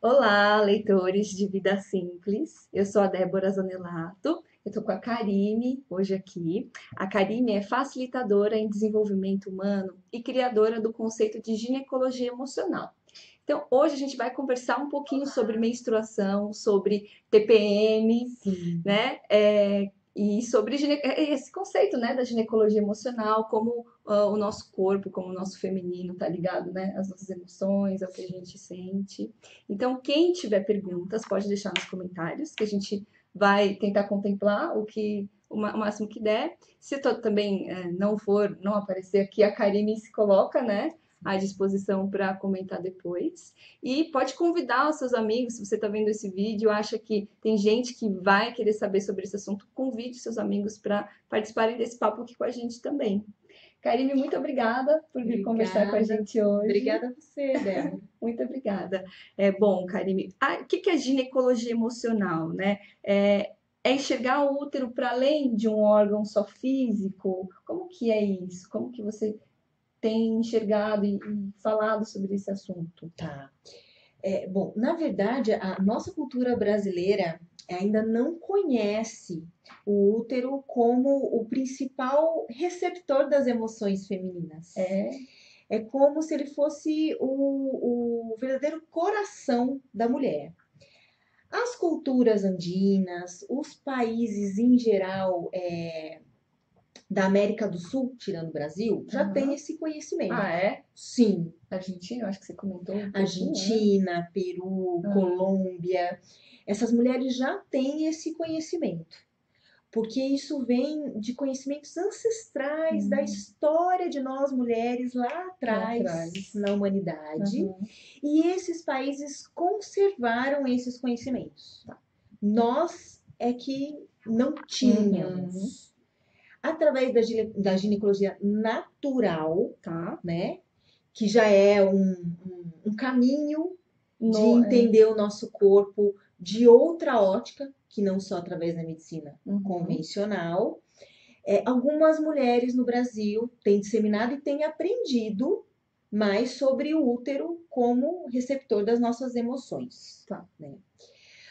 Olá, leitores de Vida Simples. Eu sou a Débora Zanelato. Eu estou com a Karine hoje aqui. A Karine é facilitadora em desenvolvimento humano e criadora do conceito de ginecologia emocional. Então, hoje a gente vai conversar um pouquinho sobre menstruação, sobre TPM, Sim, né? E sobre esse conceito, né, da ginecologia emocional, como o nosso corpo, como o nosso feminino tá ligado, né, às nossas emoções, ao que a gente sente. Então, quem tiver perguntas, pode deixar nos comentários, que a gente vai tentar contemplar o máximo que der. Se também não aparecer aqui, a Karine se coloca, né, à disposição para comentar depois. E pode convidar os seus amigos, se você está vendo esse vídeo, acha que tem gente que vai querer saber sobre esse assunto, convide seus amigos para participarem desse papo aqui com a gente também. Karine, muito obrigada por vir conversar com a obrigada. gente hoje. Obrigada a você, Débora. Muito obrigada. Bom, Karine, o que é ginecologia emocional, né? É enxergar o útero para além de um órgão só físico? Como que é isso? Como que você tem enxergado e falado sobre esse assunto? Tá. Bom, na verdade, a nossa cultura brasileira ainda não conhece o útero como o principal receptor das emoções femininas. É, É como se ele fosse o verdadeiro coração da mulher. As culturas andinas, os países em geral da América do Sul, tirando o Brasil, já têm aham. esse conhecimento. Ah, é? Sim, Argentina, eu acho que você comentou um pouquinho, né? Argentina, Peru, Ah, Colômbia, essas mulheres já têm esse conhecimento, porque isso vem de conhecimentos ancestrais da história de nós mulheres lá lá atrás atrás. na humanidade, Aham. e esses países conservaram esses conhecimentos. Nós é que não Uhum. tínhamos. Através da ginecologia natural, Tá. né? Que já é um caminho de No, é. entender o nosso corpo de outra ótica, que não só através da medicina Uhum. convencional. Algumas mulheres no Brasil têm disseminado e têm aprendido mais sobre o útero como receptor das nossas emoções. Tá. Né?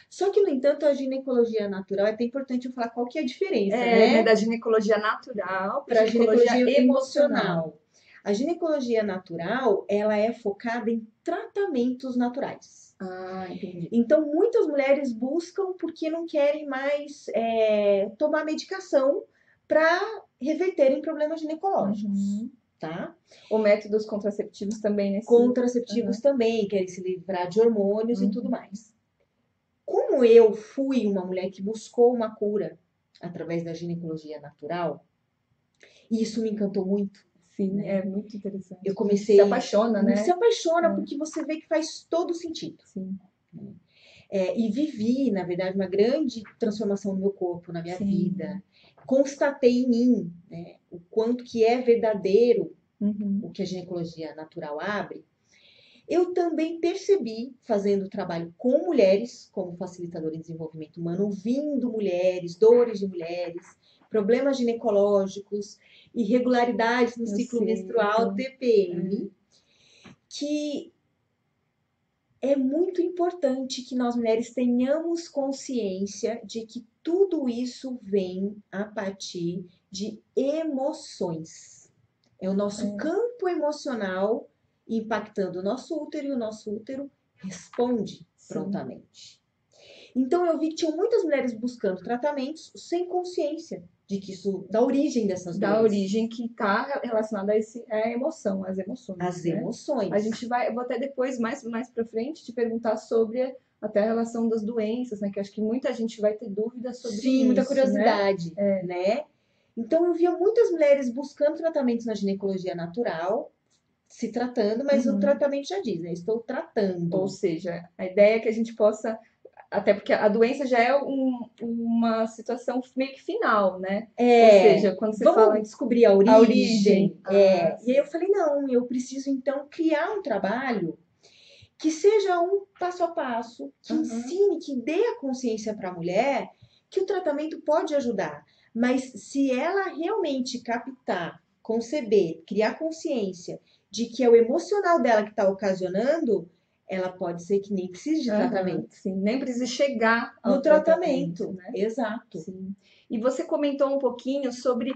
Só que, no entanto, a ginecologia natural é até importante eu falar qual que é a diferença, Né, né? da ginecologia natural para Para ginecologia ginecologia emocional. emocional. A ginecologia natural, ela é focada em tratamentos naturais. Ah, entendi. Então, muitas mulheres buscam porque não querem mais tomar medicação para reverterem problemas ginecológicos, Uhum. tá? Ou métodos contraceptivos também nesse. Contraceptivos Aham. também, querem se livrar de hormônios e tudo Uhum. mais. Como eu fui uma mulher que buscou uma cura através da ginecologia natural, e isso me encantou muito, Sim, né? é muito Eu interessante. A gente se comecei, apaixona, se né? apaixona É, porque você vê que faz todo sentido. sim, E vivi, na verdade, uma grande transformação no meu corpo, na minha sim. vida. Constatei em mim, né, o quanto que é verdadeiro o Uhum. que a ginecologia natural abre. Eu também percebi, fazendo trabalho com mulheres, como facilitadora em desenvolvimento humano, ouvindo mulheres, dores de mulheres, problemas ginecológicos, irregularidades no No ciclo menstrual, ciclo. É. TPM, que é muito importante que nós mulheres tenhamos consciência de que tudo isso vem a partir de emoções. É o nosso É. campo emocional impactando o nosso útero e o nosso útero responde Sim. prontamente. Então eu vi que tinham muitas mulheres buscando tratamentos sem consciência de que isso da origem dessas Da dores, origem que está relacionada a esse, à emoção, às emoções, as né? A gente emoções. vai, eu vou até depois, mais para frente, te perguntar sobre até a relação das doenças, né? Que acho que muita gente vai ter dúvidas sobre Sim, muita isso, né? curiosidade, né? Então eu via muitas mulheres buscando tratamentos na ginecologia natural, se tratando, mas o Uhum. tratamento já diz, né? Estou Ou tratando. seja, a ideia é que a gente possa, até porque a doença já é uma situação meio que final, né? Ou seja, quando você fala Vamos em descobrir a a origem, origem. E aí sim. eu falei, não, eu preciso então criar um trabalho que seja um passo a passo, que Uhum. ensine, que dê a consciência para a mulher que o tratamento pode ajudar. Mas se ela realmente captar, conceber, criar consciência de que é o emocional dela que está ocasionando, ela pode ser que nem precise de Aham, tratamento. sim, nem precisa chegar No ao tratamento, né? exato. Sim. E você comentou um pouquinho sobre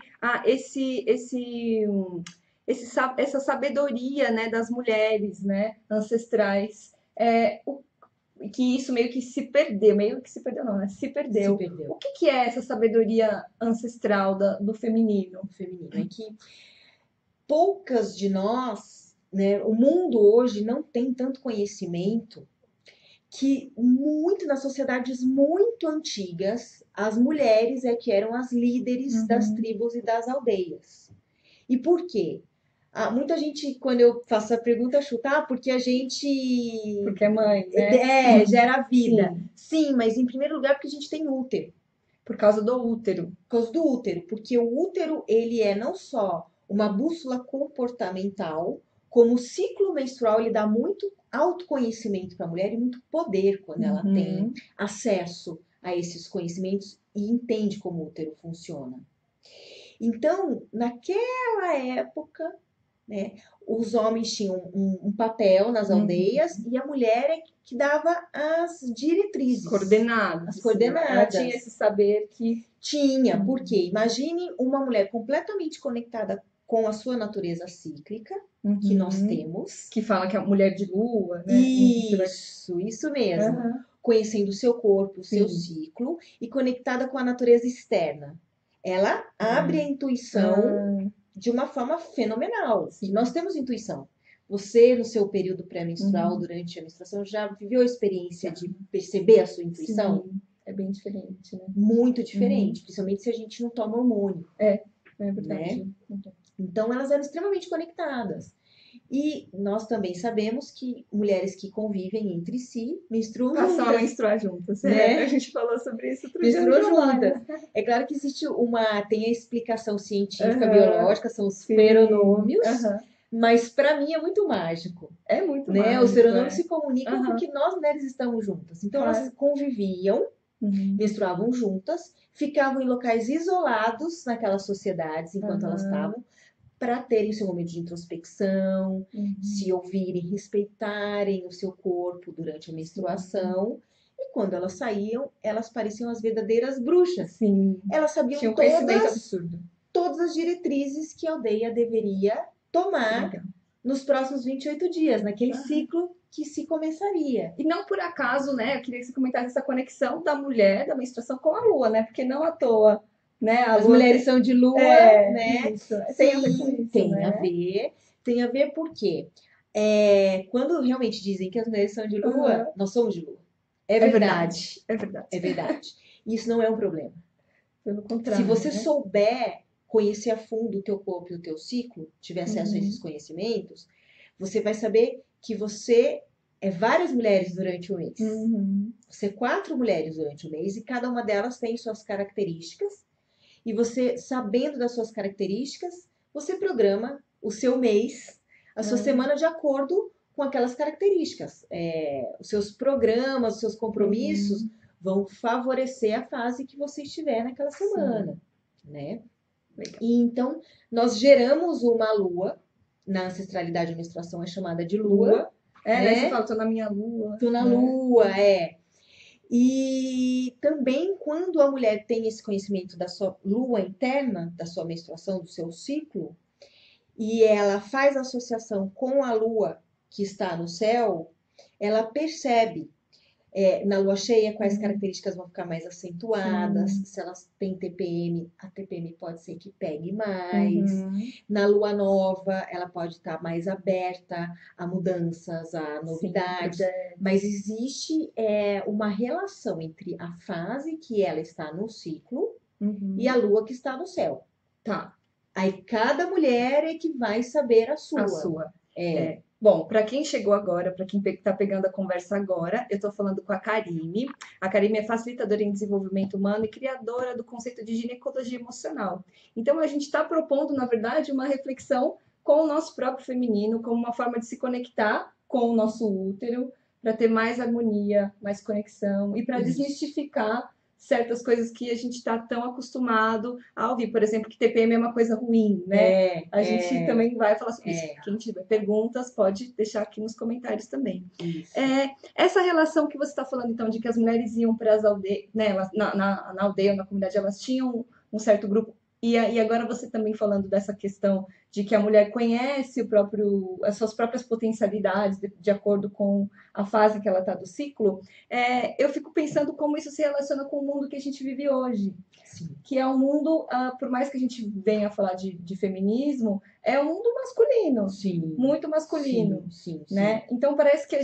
essa sabedoria, né, das mulheres, né, ancestrais, que isso meio que se perdeu não, né, se Se perdeu. perdeu O que que é essa sabedoria ancestral do feminino? o feminino. É que poucas de nós, né, o mundo hoje não tem tanto conhecimento que muito nas sociedades muito antigas, as mulheres é que eram as líderes das Uhum. tribos e das aldeias. E por quê? Muita gente, quando eu faço a pergunta, chuta, porque a gente Porque é mãe, né? gera vida. Sim, Sim, mas em primeiro lugar porque a gente tem útero. por causa do útero. Por causa do útero, porque o útero ele é não só uma bússola comportamental, como o ciclo menstrual ele dá muito autoconhecimento para a mulher e muito poder quando ela tem Uhum. acesso a esses conhecimentos e entende como o útero funciona. Então, naquela época, né, os homens tinham um papel nas Uhum. aldeias e a mulher é que dava as diretrizes, Coordenadas, as assim, né? Ela tinha coordenadas. esse saber que. Tinha, porque imagine uma mulher completamente conectada com a sua natureza cíclica, que nós Uhum. temos. Que fala que é mulher de lua, né? Isso mesmo. Aham, Conhecendo o seu corpo, o seu sim. ciclo e conectada com a natureza externa. Ela abre a intuição Ah, de uma forma fenomenal, que sim. nós temos intuição. Você, no seu período pré-menstrual, Uhum. durante a menstruação, já viveu a experiência Já. de perceber a sua intuição? Sim. É bem diferente, né? Muito Uhum. diferente, principalmente se a gente não toma hormônio, É né? verdade. Uhum. Então, elas eram extremamente conectadas. E nós também sabemos que mulheres que convivem entre si menstruam Passam a juntas, menstruar juntas. A né? gente falou sobre isso outro dia no Menstruam trabalho. juntas. É claro que existe tem a explicação científica, Aham, biológica, são os sim. feronômios, Aham. mas para mim é muito mágico, É muito né? Os mágico, feronômios é. se comunicam Aham, porque nós mulheres estamos juntas. Então elas claro. conviviam, Uhum. menstruavam juntas, ficavam em locais isolados naquelas sociedades enquanto elas Aham. estavam, para terem seu momento de introspecção, Uhum. se ouvirem, respeitarem o seu corpo durante a Sim. menstruação. E quando elas saíam, elas pareciam as verdadeiras bruxas. Sim. Elas sabiam Tinha um conhecimento todas, absurdo. todas as diretrizes que a aldeia deveria Que tomar legal. nos próximos 28 dias, naquele Aham. ciclo que se começaria. E não por acaso, né? Eu queria que você comentasse essa conexão da mulher, da menstruação com a lua, né? Porque não à toa, né? A As lua mulheres tem. são de lua, É, né? isso. Tem a ver com Sim, isso, né? tem a ver porque quando realmente dizem que as mulheres são de lua, Aham. nós somos de lua. É É verdade, verdade, é verdade. é verdade. Isso não é um problema. Pelo Se contrário, você né? souber conhecer a fundo o teu corpo e o teu ciclo, tiver acesso a esses Uhum. conhecimentos, você vai saber que você é várias mulheres durante o mês. Uhum. Você é 4 mulheres durante o mês e cada uma delas tem suas características. E você, sabendo das suas características, você programa o seu mês, a sua É. semana de acordo com aquelas características. Os seus programas, os seus compromissos Uhum. vão favorecer a fase que você estiver naquela semana, Sim, né? legal. E então, nós geramos uma lua, na ancestralidade a menstruação é chamada de lua, Lua. É, daí você né? fala, tô na minha lua, Tô na né? lua, é. E também, quando a mulher tem esse conhecimento da sua lua interna, da sua menstruação, do seu ciclo, e ela faz associação com a lua que está no céu, ela percebe na lua cheia quais Uhum. características vão ficar mais acentuadas, Sim. se elas têm TPM, a TPM pode ser que pegue mais. Uhum. Na lua nova, ela pode estar mais aberta a mudanças, a Sim, novidades. projeto. Mas existe uma relação entre a fase que ela está no ciclo e a Uhum. lua que está no céu. Tá. Aí cada mulher é que vai saber a A sua. sua. É, É. Bom, para quem chegou agora, para quem está pegando a conversa agora, eu estou falando com a Karime. A Karime é facilitadora em desenvolvimento humano e criadora do conceito de ginecologia emocional. Então, a gente está propondo, na verdade, uma reflexão com o nosso próprio feminino, como uma forma de se conectar com o nosso útero, para ter mais harmonia, mais conexão e para isso. desmistificar certas coisas que a gente está tão acostumado a ouvir. Por exemplo, que TPM é uma coisa ruim, né? A gente também vai falar sobre isso. Quem tiver perguntas, pode deixar aqui nos comentários também. Isso. Essa relação que você está falando, então, de que as mulheres iam para as aldeias, né? Na aldeia, na comunidade, elas tinham um certo grupo. E agora você também falando dessa questão de que a mulher conhece as suas próprias potencialidades de acordo com a fase que ela está do ciclo, eu fico pensando como isso se relaciona com o mundo que a gente vive hoje. Sim. Que é um mundo, por mais que a gente venha falar de feminismo, é um mundo masculino. Sim. Muito masculino. Sim. Né? Então parece que,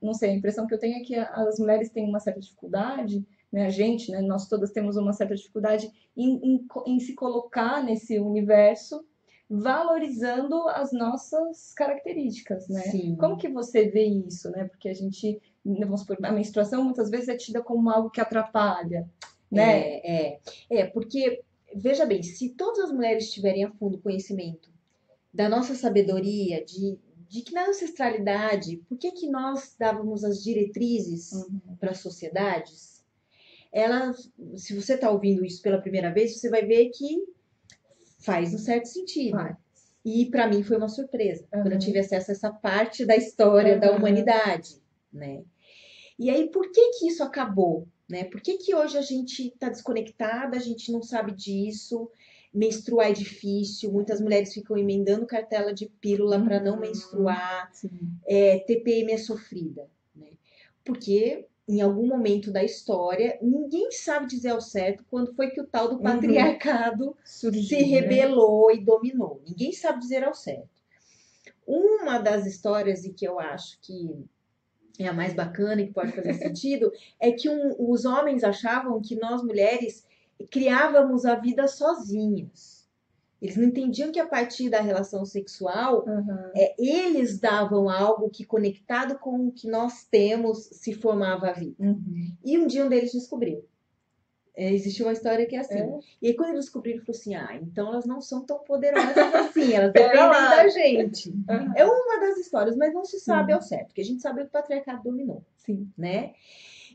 não sei, a impressão que eu tenho é que as mulheres têm uma certa dificuldade, né? A gente, né? Nós todas temos uma certa dificuldade em se colocar nesse universo, valorizando as nossas características, né? Sim. Como que você vê isso, né? Porque a gente, vamos supor, a menstruação muitas vezes é tida como algo que atrapalha, né? Porque, veja bem, se todas as mulheres tiverem a fundo conhecimento da nossa sabedoria, de que na ancestralidade, por que nós dávamos as diretrizes para as sociedades, se você está ouvindo isso pela primeira vez, você vai ver que faz um certo sentido. E para mim foi uma surpresa, quando eu tive acesso a essa parte da história da humanidade, né? E aí, por que isso acabou? Né? Por que hoje a gente está desconectada, a gente não sabe disso, menstruar é difícil, muitas mulheres ficam emendando cartela de pílula para não menstruar, TPM é sofrida. Né? Porque em algum momento da história, ninguém sabe dizer ao certo quando foi que o tal do patriarcado surgiu, se rebelou, né? E dominou. Ninguém sabe dizer ao certo. Uma das histórias, e que eu acho que é a mais bacana e que pode fazer sentido, é que os homens achavam que nós mulheres criávamos a vida sozinhas. Eles não entendiam que a partir da relação sexual, eles davam algo que, conectado com o que nós temos, se formava a vida. E um dia um deles descobriu. Existe uma história que é assim. E aí, quando ele descobriu, ele falou assim: então elas não são tão poderosas assim, elas dependem da gente. É uma das histórias, mas não se sabe ao certo, porque a gente sabe que o patriarcado dominou. Né?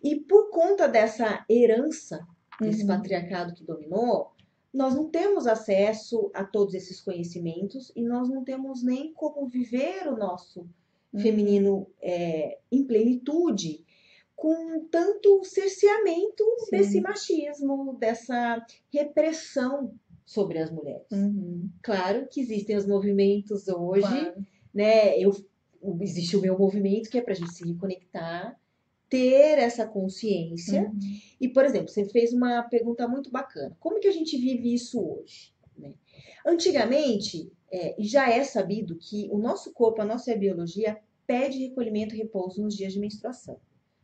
E por conta dessa herança, desse patriarcado que dominou, nós não temos acesso a todos esses conhecimentos e nós não temos nem como viver o nosso feminino em plenitude, com tanto cerceamento desse machismo, dessa repressão sobre as mulheres. Claro que existem os movimentos hoje, né? Existe o meu movimento, que é para a gente se reconectar, ter essa consciência. E, por exemplo, você fez uma pergunta muito bacana. Como que a gente vive isso hoje? Né? Antigamente, já é sabido que o nosso corpo, a nossa biologia, pede recolhimento e repouso nos dias de menstruação.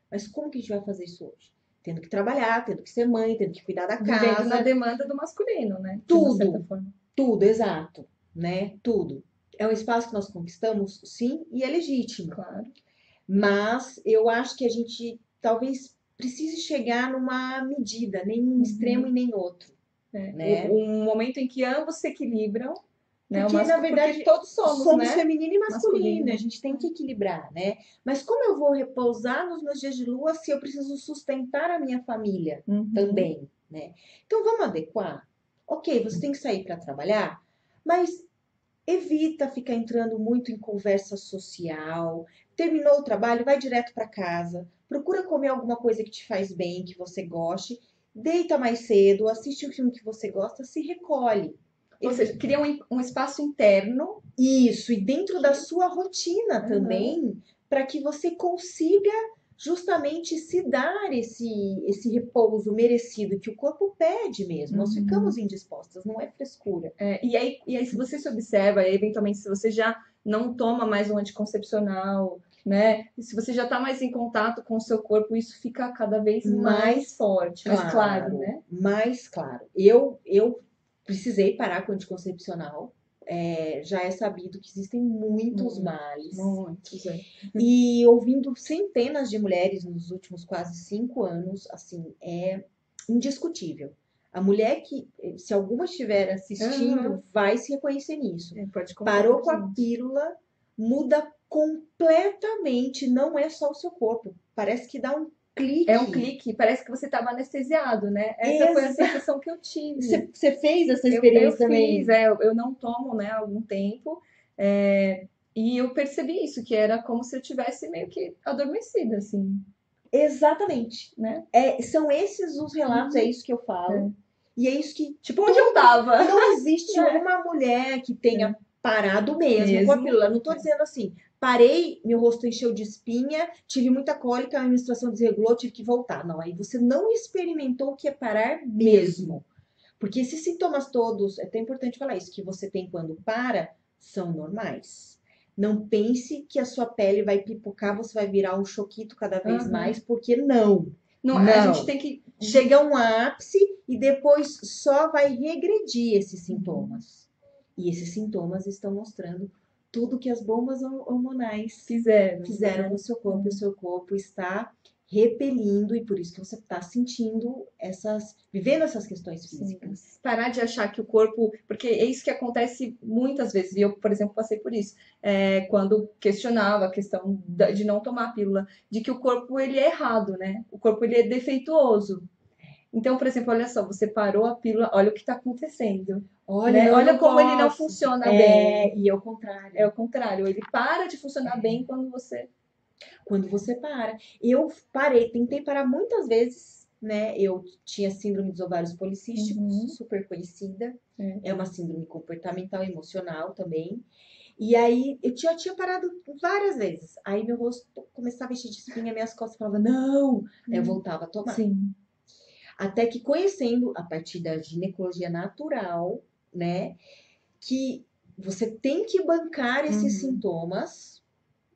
Mas como que a gente vai fazer isso hoje? Tendo que trabalhar, tendo que ser mãe, tendo que cuidar da casa. Vivendo na demanda do masculino, né? Tudo, exato. Né? Tudo. É um espaço que nós conquistamos, sim, e é legítimo. Claro. Mas eu acho que a gente talvez precise chegar numa medida, nem um extremo e nem outro. Né? Um momento em que ambos se equilibram. Né? Porque, na verdade, porque todos somos né? feminino e masculino. A gente tem que equilibrar, né? Mas como eu vou repousar nos meus dias de lua se eu preciso sustentar a minha família também, né? Então, vamos adequar? Ok, você tem que sair para trabalhar, mas evita ficar entrando muito em conversa social. Terminou o trabalho, vai direto para casa. Procura comer alguma coisa que te faz bem, que você goste. Deita mais cedo, assiste o filme que você gosta, se recolhe. Ou seja, cria um espaço interno. Isso, e dentro da sua rotina também, para que você consiga justamente se dar esse repouso merecido que o corpo pede mesmo. Nós ficamos indispostas, não é frescura. E aí, se você se observa, eventualmente, se você já não toma mais um anticoncepcional, né? Se você já está mais em contato com o seu corpo, isso fica cada vez mais forte, mais claro, né? Mais claro. Eu precisei parar com o anticoncepcional. Já é sabido que existem muitos males. Muitos, E ouvindo centenas de mulheres nos últimos quase 5 anos, assim, é indiscutível. A mulher que, se alguma estiver assistindo, vai se reconhecer nisso. Parou com a pílula, muda completamente, não é só o seu corpo. Parece que dá um clique. É um clique, parece que você estava anestesiado, né? Essa foi a Exa- sensação que eu tive. Você fez essa Eu experiência fiz, também? eu não tomo, né, há algum tempo, e eu percebi isso, que era como se eu tivesse meio que adormecida, assim, Exatamente. né? São esses os relatos, é Uhum. isso que eu É. falo. E é isso que Tipo, onde eu tava? não existe É. uma mulher que tenha parado mesmo com a Mesmo. pílula. Não tô dizendo assim, parei, meu rosto encheu de espinha, tive muita cólica, a menstruação desregulou, tive que voltar. Não, aí você não experimentou o que é parar mesmo. Porque esses sintomas todos, é até importante falar isso, que você tem quando para, são normais. Não pense que a sua pele vai pipocar, você vai virar um choquito cada vez Aham. mais, porque não. Não, a gente Não. tem que. Chega a um ápice e depois só vai regredir esses sintomas. E esses sintomas estão mostrando tudo que as bombas hormonais Fizeram, fizeram né? no seu corpo, e o seu corpo está repelindo, e por isso que você está sentindo vivendo essas questões Sim. físicas. Parar de achar que o corpo. Porque é isso que acontece muitas vezes, e eu, por exemplo, passei por isso. Quando questionava a questão de não tomar a pílula, de que o corpo ele é errado, né? O corpo ele é defeituoso. Então, por exemplo, olha só, você parou a pílula, olha o que está acontecendo. Olha, Né? não, eu Olha não como ele não posso. funciona bem. E é o contrário. É o contrário, ele para de funcionar bem Quando você para. Eu parei, tentei parar muitas vezes, né? Eu tinha síndrome dos ovários policísticos, Uhum. super conhecida. É. É uma síndrome comportamental, emocional também. E aí eu tinha parado várias vezes. Aí meu rosto começava a encher de espinha, minhas costas falavam, não! Aí eu voltava a tomar. Sim. Até que conhecendo, a partir da ginecologia natural, né? Que você tem que bancar esses sintomas,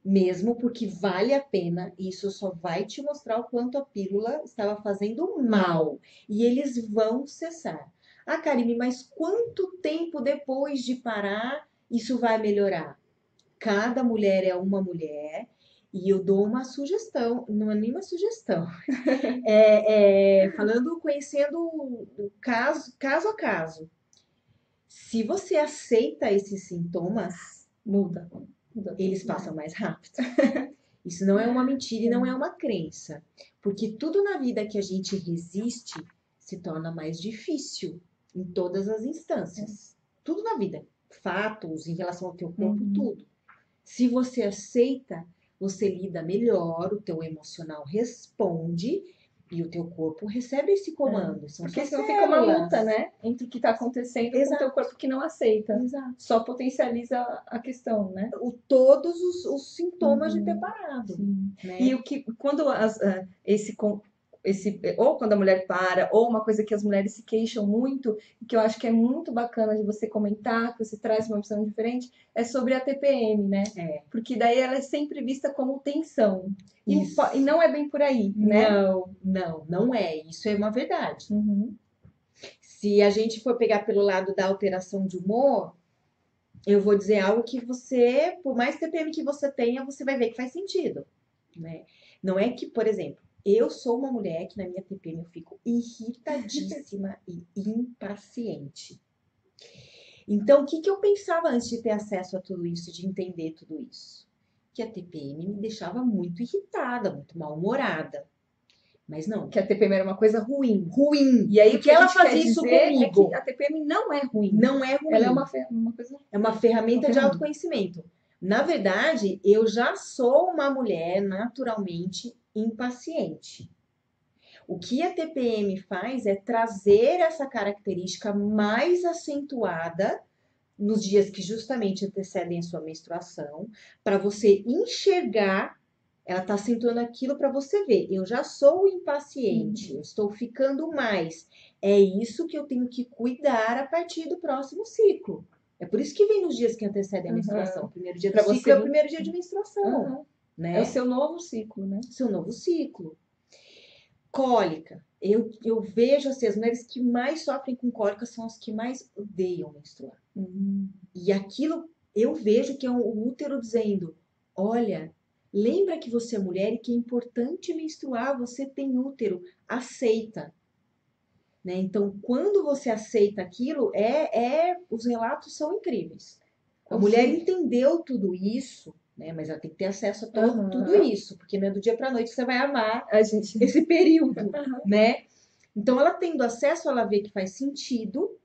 mesmo porque vale a pena, e isso só vai te mostrar o quanto a pílula estava fazendo mal. E eles vão cessar. Ah, Karime, mas quanto tempo depois de parar isso vai melhorar? Cada mulher é uma mulher. E eu dou uma sugestão, não é nem uma sugestão, falando, conhecendo o caso a caso. Se você aceita esses sintomas, Muda. Muda eles tudo. passam mais rápido. Isso não é uma mentira e não é uma crença. Porque tudo na vida que a gente resiste se torna mais difícil em todas as instâncias. Tudo na vida. Fatos em relação ao teu corpo, tudo. Se você aceita, você lida melhor, o teu emocional responde e o teu corpo recebe esse comando. São Porque suas senão fica uma células. luta, né? Entre o que está acontecendo com o Exato. teu corpo que não aceita. Exato. Só potencializa a questão, né? Todos os sintomas de ter parado. Sim. Né? E quando ou quando a mulher para, ou uma coisa que as mulheres se queixam muito, e que eu acho que é muito bacana de você comentar, que você traz uma visão diferente, é sobre a TPM, né? Porque daí ela é sempre vista como tensão. E não é bem por aí, né? Não é. Isso é uma verdade. Se a gente for pegar pelo lado da alteração de humor, eu vou dizer algo que você, por mais TPM que você tenha, você vai ver que faz sentido. Né? Não é que, por exemplo, eu sou uma mulher que na minha TPM eu fico irritadíssima e impaciente. Então, o que eu pensava antes de ter acesso a tudo isso, de entender tudo isso? Que a TPM me deixava muito irritada, muito mal-humorada. Mas não. Que a TPM era uma coisa ruim. Ruim. E aí porque o que a ela gente quer fazia isso dizer comigo. é que a TPM não é ruim. Não é ruim. Ela é uma coisa. É uma ferramenta de autoconhecimento. Na verdade, eu já sou uma mulher naturalmente impaciente. O que a TPM faz é trazer essa característica mais acentuada nos dias que justamente antecedem a sua menstruação, para você enxergar, ela está acentuando aquilo para você ver. Eu já sou impaciente, eu estou ficando mais. É isso que eu tenho que cuidar a partir do próximo ciclo. É por isso que vem nos dias que antecedem a menstruação. O primeiro dia do ciclo é o primeiro dia de menstruação. Né? É o seu novo ciclo, né? Seu novo ciclo. Cólica. Eu vejo assim, as mulheres que mais sofrem com cólica são as que mais odeiam menstruar. E aquilo eu vejo que é o útero dizendo: olha, lembra que você é mulher e que é importante menstruar, você tem útero, aceita. Né? Então, quando você aceita aquilo, os relatos são incríveis. A mulher entendeu tudo isso, né? Mas ela tem que ter acesso a tudo Aham. isso, porque não é do dia para noite que você vai amar A gente. esse período, né? Então, ela tendo acesso, ela vê que faz sentido.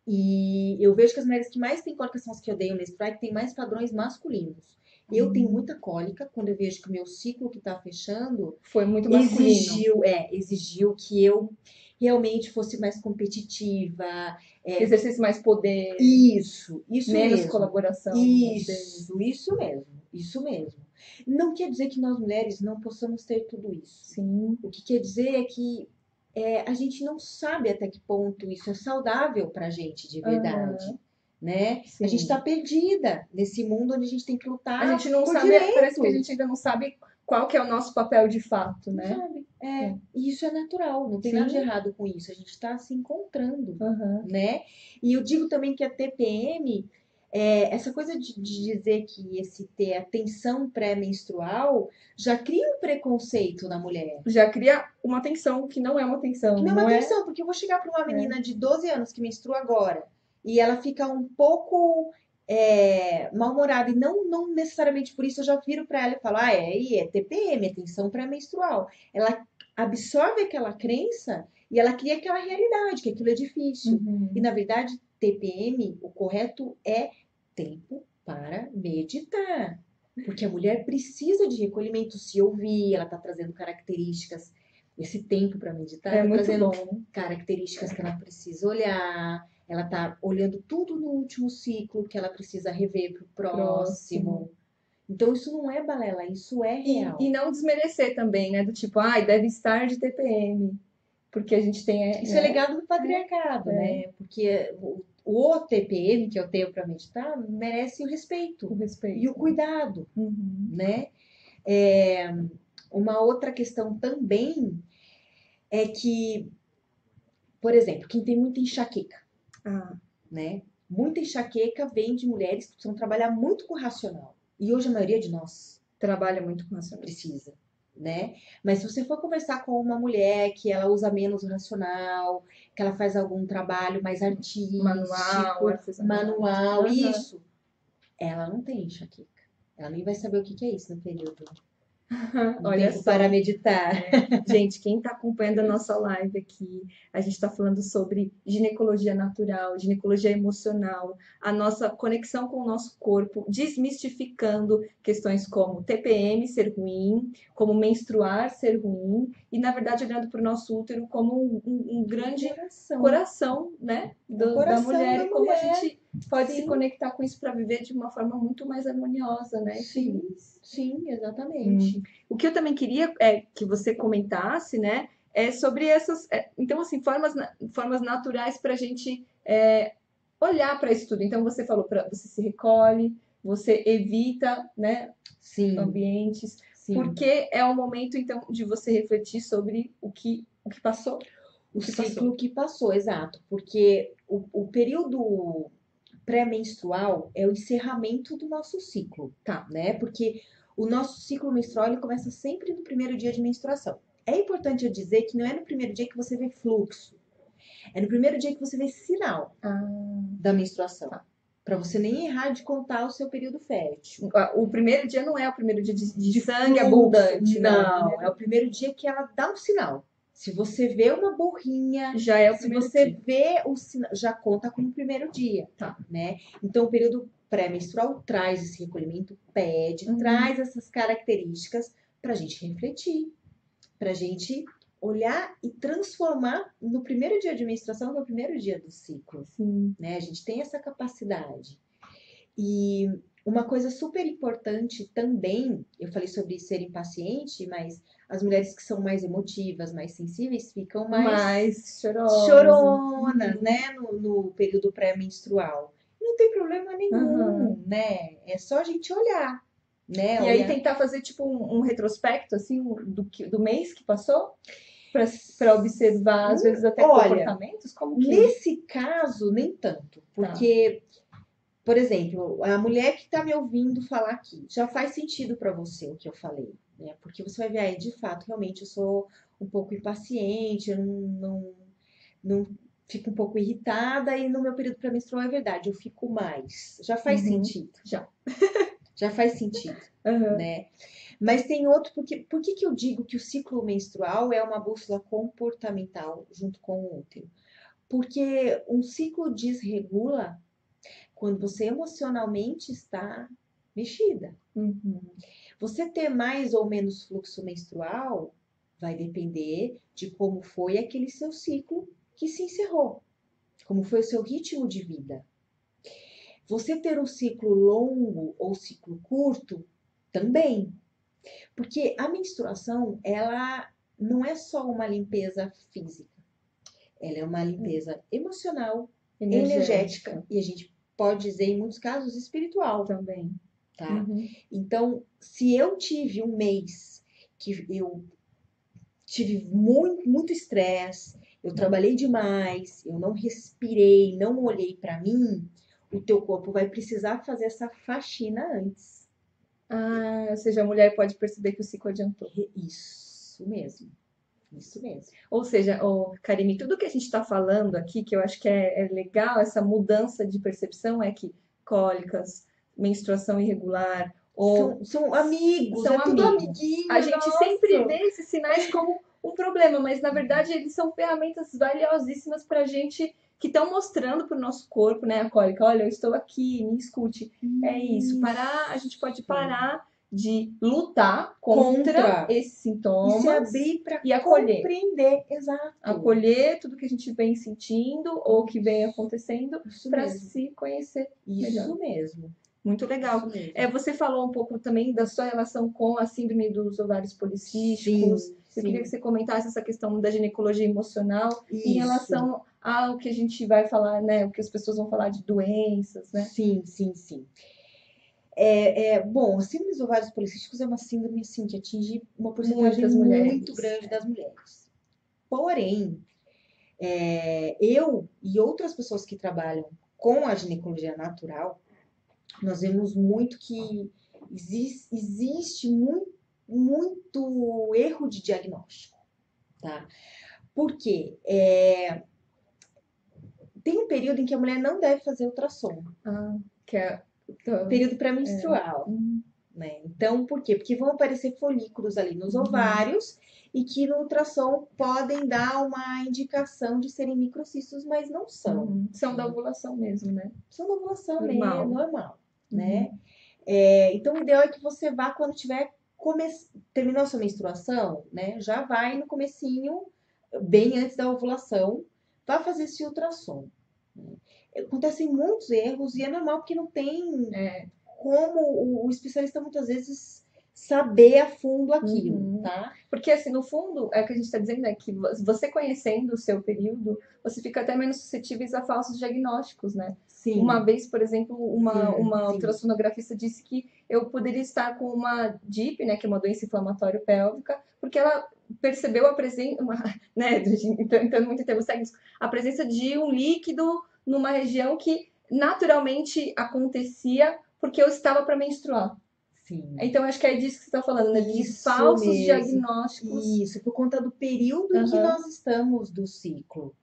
E eu vejo que as mulheres que mais têm cólica são as que odeiam menstruar, que têm mais padrões masculinos. Eu tenho muita cólica quando eu vejo que o meu ciclo que tá fechando Foi muito masculino. exigiu que eu realmente fosse mais competitiva. Exercesse mais poder, Isso menos mesmo. colaboração deles. Isso mesmo. Não quer dizer que nós mulheres não possamos ter tudo isso. Sim. O que quer dizer é que a gente não sabe até que ponto isso é saudável pra gente de verdade, Aham. né? A gente Sim. tá perdida nesse mundo onde a gente tem que A lutar gente não por sabe, parece que a direitos. gente ainda não sabe qual que é o nosso papel de fato, Não né? sabe? E isso é natural, não tem nada de Sim. errado com isso. A gente está se encontrando, Aham. né? E eu digo também que a TPM, essa coisa de dizer que esse ter a tensão pré-menstrual já cria um preconceito na mulher. Já cria uma tensão que não é uma tensão, Que não é não uma é? tensão, porque eu vou chegar para uma menina de 12 anos que menstrua agora e ela fica um pouco mal-humorada, e não necessariamente por isso eu já viro para ela e falo, é TPM, é tensão pré-menstrual. Ela absorve aquela crença e ela cria aquela realidade, que aquilo é difícil. Uhum. E na verdade, TPM, o correto é tempo para meditar. Porque a mulher precisa de recolhimento, se ouvir, ela está trazendo características, esse tempo para meditar, É está muito trazendo bom. características que ela precisa olhar, ela tá olhando tudo no último ciclo que ela precisa rever pro próximo. Então isso não é balela, isso é real. E não desmerecer também, né? Do tipo, ai, deve estar de TPM. Porque a gente tem. Isso é legado do patriarcado, né? Porque o TPM que eu tenho para meditar merece o respeito O respeito. e o cuidado, Uhum. né? Uma outra questão também é que, por exemplo, quem tem muita enxaqueca, Ah, né? Muita enxaqueca vem de mulheres que precisam trabalhar muito com o racional. E hoje a maioria de nós trabalha muito com racional. precisa, né? Mas se você for conversar com uma mulher que ela usa menos o racional, que ela faz algum trabalho mais artístico, Manual, artesanal. manual, Uhum. isso, ela não tem enxaqueca. Ela nem vai saber o que é isso no período. No Olha tempo só. para meditar. Gente, quem está acompanhando a nossa live aqui, a gente está falando sobre ginecologia natural, ginecologia emocional, a nossa conexão com o nosso corpo, desmistificando questões como TPM ser ruim, como menstruar ser ruim, e na verdade olhando para o nosso útero como um grande coração, né, da mulher, e como a gente pode se conectar com isso para viver de uma forma muito mais harmoniosa, né? Sim, exatamente. O que eu também queria que você comentasse, né, é sobre essas, então assim, formas naturais para a gente olhar para isso tudo. Então você falou para você se recolhe, você evita, né, ambientes, porque é o momento então de você refletir sobre o que passou. O ciclo que passou, exato. Porque o período pré-menstrual é o encerramento do nosso ciclo, né? Porque o nosso ciclo menstrual ele começa sempre no primeiro dia de menstruação. É importante eu dizer que não é no primeiro dia que você vê fluxo. É no primeiro dia que você vê sinal da menstruação. Para você nem errar de contar o seu período fértil. O primeiro dia não é o primeiro dia de sangue abundante, não. É o primeiro dia que ela dá um sinal. Se você vê uma borrinha, já é o se você vê o sinal, já conta como o primeiro dia, né? Então o período pré-menstrual traz esse recolhimento, traz essas características para a gente refletir, para a gente olhar e transformar no primeiro dia de menstruação, no primeiro dia do ciclo, né? A gente tem essa capacidade. E uma coisa super importante também, eu falei sobre ser impaciente, mas as mulheres que são mais emotivas, mais sensíveis, ficam mais choronas, né? No período pré-menstrual. Não tem problema nenhum, né? É só a gente olhar, né? E aí tentar fazer tipo um retrospecto, assim, do mês que passou? Para observar, às vezes, até comportamentos? Como que... Nesse caso, nem tanto. Porque... Por exemplo, a mulher que está me ouvindo falar aqui, já faz sentido para você o que eu falei, né? Porque você vai ver, de fato, realmente eu sou um pouco impaciente, eu não fico um pouco irritada, e no meu período pré-menstrual é verdade, eu fico mais. Já faz sentido. Já. já faz sentido, Aham. né? Mas tem outro, por que que eu digo que o ciclo menstrual é uma bússola comportamental junto com o útero? Porque um ciclo desregula quando você emocionalmente está mexida. Uhum. Você ter mais ou menos fluxo menstrual vai depender de como foi aquele seu ciclo que se encerrou, como foi o seu ritmo de vida. Você ter um ciclo longo ou ciclo curto também, porque a menstruação, ela não é só uma limpeza física, ela é uma limpeza emocional, energética Energética e a gente pode dizer, em muitos casos, espiritual, também. tá? Uhum. Então, se eu tive um mês que eu tive muito estresse, eu trabalhei demais, eu não respirei, não olhei para mim, o teu corpo vai precisar fazer essa faxina antes. Ah, ou seja, a mulher pode perceber que o ciclo adiantou. Isso mesmo, isso mesmo. Ou seja, Karine, tudo que a gente está falando aqui, que eu acho que é legal, essa mudança de percepção, é que cólicas, menstruação irregular, ou São amigos, são é tudo amigos. A amiguinho, gente sempre nossa. vê esses sinais como um problema, mas na verdade eles são ferramentas valiosíssimas para a gente que estão mostrando para o nosso corpo, né, a cólica, olha, eu estou aqui, me escute. É isso. Parar, a gente pode Isso. parar de lutar contra Contra esses e se sintomas abrir para e acolher. compreender, exato. Acolher tudo que a gente vem sentindo ou que vem acontecendo Isso para mesmo. se conhecer melhor. Isso mesmo. Muito legal. Isso mesmo. Você falou um pouco também da sua relação com a síndrome dos ovários policísticos. Sim, Eu queria que sim. você comentasse essa questão da ginecologia emocional em Isso. relação ao que a gente vai falar, né? O que as pessoas vão falar de doenças, né? Sim, sim, sim. Bom, a síndrome dos ovários policísticos é uma síndrome assim, que atinge uma porcentagem Muitas mulheres. muito grande das mulheres. Porém, eu e outras pessoas que trabalham com a ginecologia natural, nós vemos muito que existe muito erro de diagnóstico, tá? Por quê? Tem um período em que a mulher não deve fazer ultrassom, Ah, que é. período pré-menstrual. Né? Então, por quê? Porque vão aparecer folículos ali nos ovários e que no ultrassom podem dar uma indicação de serem microcistos, mas não são. São da ovulação mesmo, né? São da ovulação Normal. mesmo, normal, né? Então, o ideal é que você vá quando tiver terminou a sua menstruação, né? Já vai no comecinho, bem antes da ovulação, vá fazer esse ultrassom. Acontecem muitos erros e é normal porque não tem como o especialista muitas vezes saber a fundo aquilo, tá? Porque, assim, no fundo, é o que a gente está dizendo é que você conhecendo o seu período, você fica até menos suscetível a falsos diagnósticos, né? Sim. Uma vez, por exemplo, uma sim. ultrassonografista disse que eu poderia estar com uma DIP, né, que é uma doença inflamatória pélvica, porque ela percebeu a presença, né, entrando muito em termos técnicos, a presença de um líquido numa região que naturalmente acontecia porque eu estava para menstruar. Sim. Então, acho que é disso que você está falando, né? De Isso falsos mesmo. diagnósticos. Isso, por conta do período em que nós estamos do ciclo,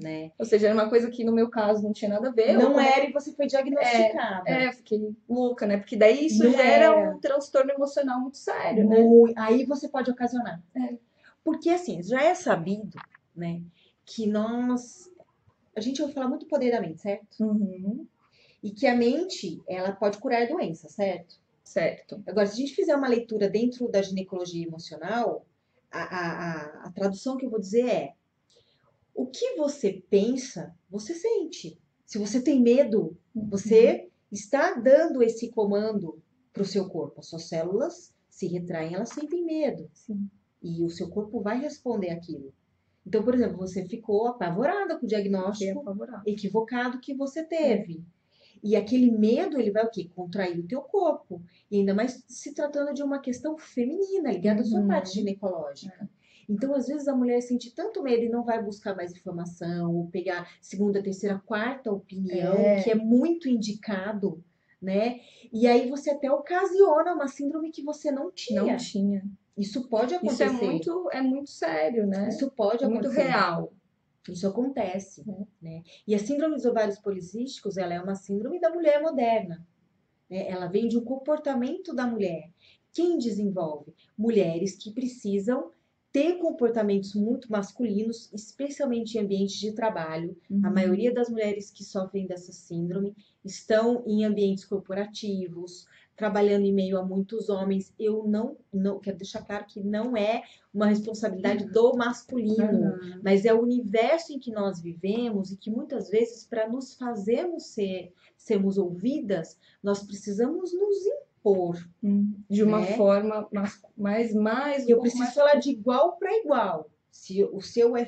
né? Ou seja, era uma coisa que no meu caso não tinha nada a ver. Não era e você foi diagnosticada. Fiquei louca, né? Porque daí isso Não gera era. um transtorno emocional muito sério, né? Aí você pode ocasionar. Porque assim, já é sabido, né, que a gente ouve falar muito poder da mente, certo? E que a mente, ela pode curar doenças, certo? Certo. Agora, se a gente fizer uma leitura dentro da ginecologia emocional, a tradução que eu vou dizer é: o que você pensa, você sente. Se você tem medo, você está dando esse comando para o seu corpo. As suas células se retraem, elas sentem medo. Sim. E o seu corpo vai responder aquilo. Então, por exemplo, você ficou apavorada com o diagnóstico equivocado que você teve. E aquele medo, ele vai o quê? Contrair o teu corpo. E ainda mais se tratando de uma questão feminina, ligada à sua parte ginecológica. Então, às vezes, a mulher sente tanto medo e não vai buscar mais informação, ou pegar segunda, terceira, quarta opinião, que é muito indicado, né? E aí você até ocasiona uma síndrome que você não tinha. Não tinha. Isso pode acontecer. Isso é muito sério, né? Isso pode acontecer. Muito real. Isso acontece, né? E a síndrome dos ovários policísticos, ela é uma síndrome da mulher moderna. né? Ela vem de um comportamento da mulher. Quem desenvolve? Mulheres que precisam ter comportamentos muito masculinos, especialmente em ambientes de trabalho. A maioria das mulheres que sofrem dessa síndrome estão em ambientes corporativos, trabalhando em meio a muitos homens. Eu não quero deixar claro que não é uma responsabilidade do masculino, mas é o universo em que nós vivemos e que muitas vezes, para nos fazermos sermos ouvidas, nós precisamos nos impor. De uma né? forma mais um Eu pouco preciso mais. falar de igual para igual. Se o seu é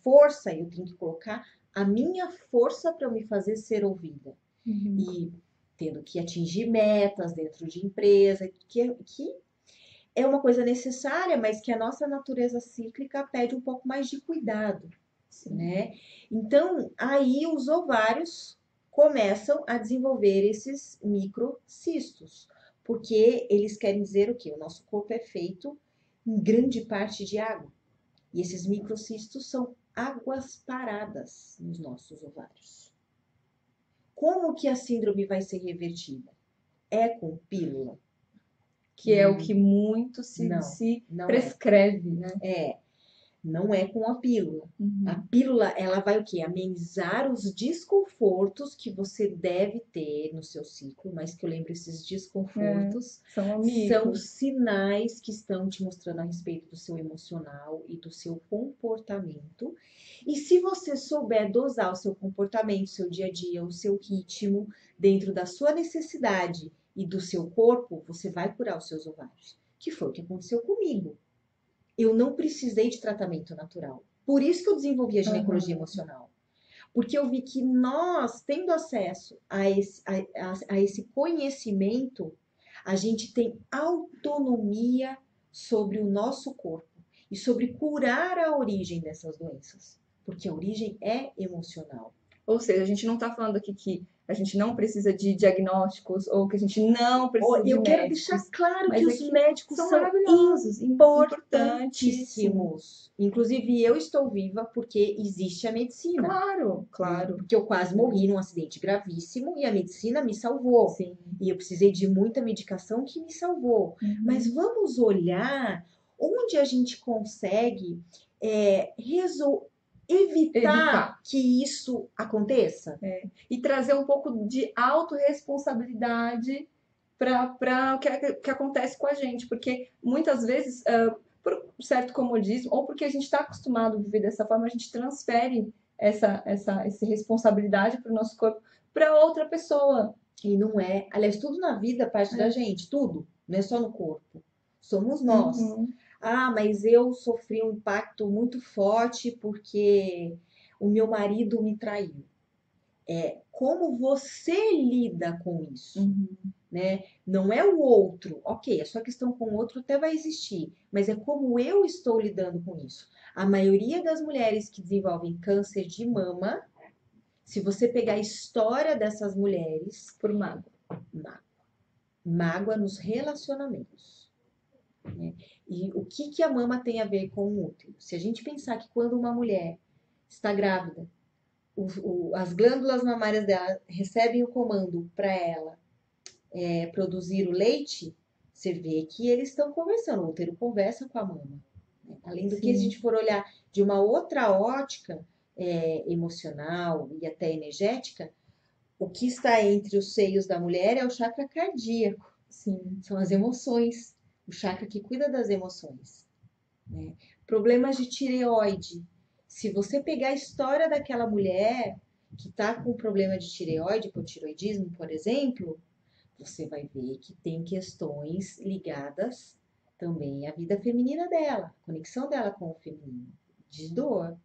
força, eu tenho que colocar a minha força para eu me fazer ser ouvida. E tendo que atingir metas dentro de empresa, que é uma coisa necessária, mas que a nossa natureza cíclica pede um pouco mais de cuidado, né? Então, aí os ovários começam a desenvolver esses microcistos, porque eles querem dizer o quê? O nosso corpo é feito em grande parte de água. E esses microcistos são águas paradas nos nossos ovários. Como que a síndrome vai ser revertida? É com pílula? Que é o que muito Não, se não prescreve, né? Não é com a pílula. A pílula, ela vai o quê? Amenizar os desconfortos que você deve ter no seu ciclo, mas que eu lembro, esses desconfortos são sinais que estão te mostrando a respeito do seu emocional e do seu comportamento. E se você souber dosar o seu comportamento, seu dia a dia, o seu ritmo, dentro da sua necessidade e do seu corpo, você vai curar os seus ovários. Que foi o que aconteceu comigo. Eu não precisei de tratamento natural. Por isso que eu desenvolvi a ginecologia emocional. Porque eu vi que nós, tendo acesso a esse conhecimento, a gente tem autonomia sobre o nosso corpo e sobre curar a origem dessas doenças. Porque a origem é emocional. Ou seja, a gente não está falando aqui que a gente não precisa de diagnósticos ou que a gente não precisa de Eu quero médicos. deixar claro Mas que é os que médicos são são maravilhosos, importantíssimos. Inclusive, eu estou viva porque existe a medicina. Claro, claro. Porque eu quase morri num acidente gravíssimo e a medicina me salvou. Sim. E eu precisei de muita medicação que me salvou. Mas vamos olhar onde a gente consegue evitar que isso aconteça. E trazer um pouco de autorresponsabilidade para o que acontece com a gente. Porque muitas vezes, por certo comodismo, ou porque a gente está acostumado a viver dessa forma, a gente transfere essa responsabilidade para o nosso corpo para outra pessoa. E não é. Aliás, tudo na vida parte da gente, tudo. Não é só no corpo. Somos nós. Ah, mas eu sofri um impacto muito forte porque o meu marido me traiu. Como você lida com isso, né? Não é o outro. Ok, a sua questão com o outro até vai existir, mas é como eu estou lidando com isso. A maioria das mulheres que desenvolvem câncer de mama, se você pegar a história dessas mulheres, por mágoa. Mágoa nos relacionamentos. Né? E o que a mama tem a ver com o útero? Se a gente pensar que quando uma mulher está grávida, as glândulas mamárias dela recebem o comando para ela produzir o leite, você vê que eles estão conversando, o útero conversa com a mama. Né? Além do que, se a gente for olhar de uma outra ótica emocional e até energética, o que está entre os seios da mulher é o chakra cardíaco. Sim. São as emoções, o chakra que cuida das emoções. Né? Problemas de tireoide. Se você pegar a história daquela mulher que está com problema de tireoide, hipotireoidismo, por exemplo, você vai ver que tem questões ligadas também à vida feminina dela, a conexão dela com o feminino, de dor.